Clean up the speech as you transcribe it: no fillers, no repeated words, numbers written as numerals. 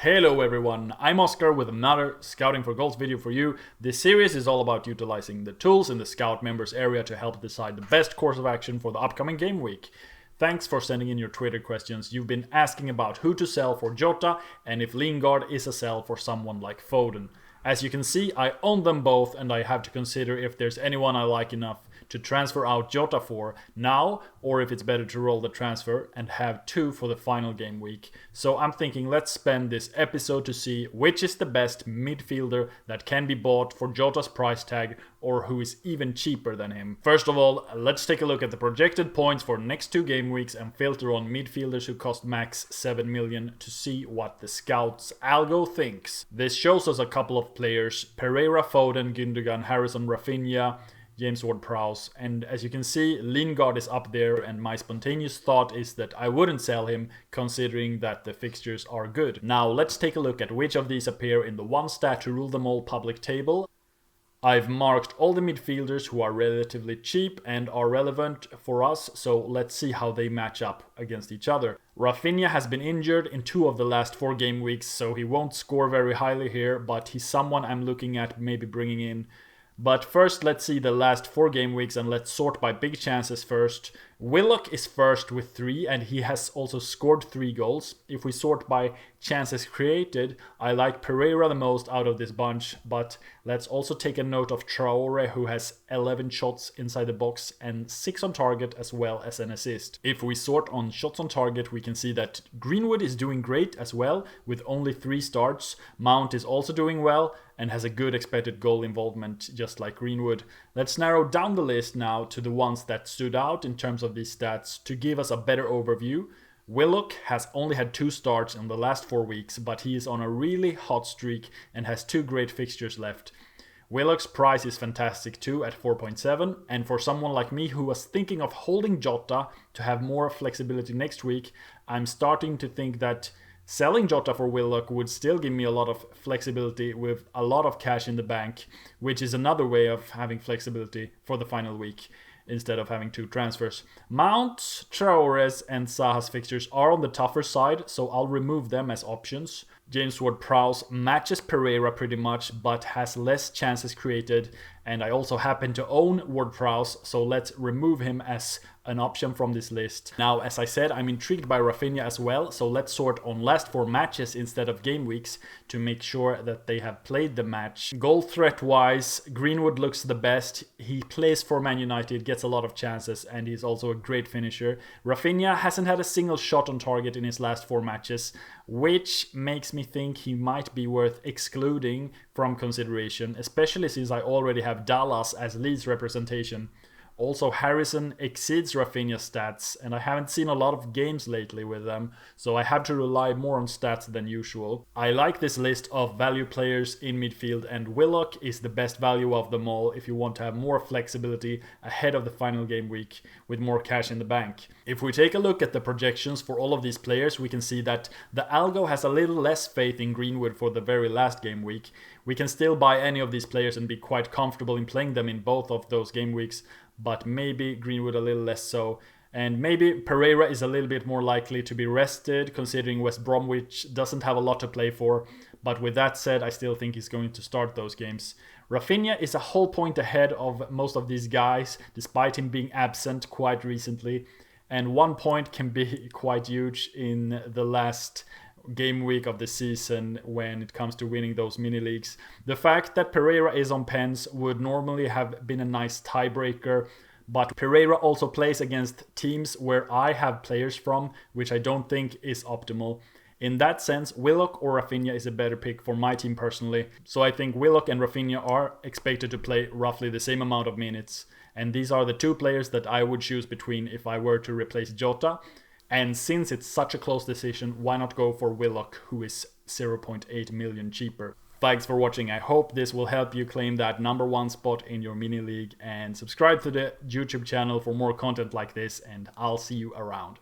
Hello everyone, I'm Oscar with another Scouting for Goals video for you. This series is all about utilizing the tools in the Scout members area to help decide the best course of action for the upcoming game week. Thanks for sending in your Twitter questions. You've been asking about who to sell for Jota and if Lingard is a sell for someone like Foden. As you can see, I own them both and I have to consider if there's anyone I like enough to transfer out Jota for now, or if it's better to roll the transfer and have two for the final game week. So I'm thinking let's spend this episode to see which is the best midfielder that can be bought for Jota's price tag or who is even cheaper than him. First of all, let's take a look at the projected points for next two game weeks and filter on midfielders who cost max 7 million to see what the scouts algo thinks. This shows us a couple of players: Pereira, Foden, Gündogan, Harrison, Rafinha, James Ward-Prowse, and as you can see, Lingard is up there, and my spontaneous thought is that I wouldn't sell him considering that the fixtures are good. Now let's take a look at which of these appear in the one stat to rule them all public table. I've marked all the midfielders who are relatively cheap and are relevant for us, so let's see how they match up against each other. Rafinha has been injured in 2 of the last 4 game weeks, so he won't score very highly here, but he's someone I'm looking at maybe bringing in. But first, let's see the last 4 game weeks and let's sort by big chances first. Willock is first with 3 and he has also scored 3 goals. If we sort by chances created, I like Pereira the most out of this bunch, but let's also take a note of Traore, who has 11 shots inside the box and 6 on target as well as an assist. If we sort on shots on target, we can see that Greenwood is doing great as well with only 3 starts. Mount is also doing well and has a good expected goal involvement just like Greenwood. Let's narrow down the list now to the ones that stood out in terms of these stats to give us a better overview. Willock has only had 2 starts in the last 4 weeks, but he is on a really hot streak and has 2 great fixtures left. Willock's price is fantastic too at 4.7, and for someone like me who was thinking of holding Jota to have more flexibility next week, I'm starting to think that selling Jota for Willock would still give me a lot of flexibility with a lot of cash in the bank, which is another way of having flexibility for the final week instead of having 2 transfers. Mount, Traores and Zaha's fixtures are on the tougher side, so I'll remove them as options. James Ward-Prowse matches Pereira pretty much, but has less chances created, and I also happen to own Ward-Prowse, so let's remove him as an option from this list. Now, as I said, I'm intrigued by Rafinha as well, so let's sort on last 4 matches instead of game weeks to make sure that they have played the match. Goal threat wise, Greenwood looks the best. He plays for Man United, gets a lot of chances, and he's also a great finisher. Rafinha hasn't had a single shot on target in his last 4 matches, which makes me think he might be worth excluding from consideration, especially since I already have Dallas as Leeds representation. Also, Harrison exceeds Rafinha's stats, and I haven't seen a lot of games lately with them, so I have to rely more on stats than usual. I like this list of value players in midfield, and Willock is the best value of them all if you want to have more flexibility ahead of the final game week with more cash in the bank. If we take a look at the projections for all of these players, we can see that the algo has a little less faith in Greenwood for the very last game week. We can still buy any of these players and be quite comfortable in playing them in both of those game weeks, but maybe Greenwood a little less so. And maybe Pereira is a little bit more likely to be rested, considering West Bromwich doesn't have a lot to play for. But with that said, I still think he's going to start those games. Rafinha is a whole point ahead of most of these guys, despite him being absent quite recently. And 1 point can be quite huge in the last game week of the season when it comes to winning those mini leagues. The fact that Pereira is on pens would normally have been a nice tiebreaker, but Pereira also plays against teams where I have players from, which I don't think is optimal. In that sense, Willock or Rafinha is a better pick for my team personally. So I think Willock and Rafinha are expected to play roughly the same amount of minutes, and these are the 2 players that I would choose between if I were to replace Jota. And since it's such a close decision, why not go for Willock, who is 0.8 million cheaper? Thanks for watching. I hope this will help you claim that number 1 spot in your mini league, and subscribe to the YouTube channel for more content like this, and I'll see you around.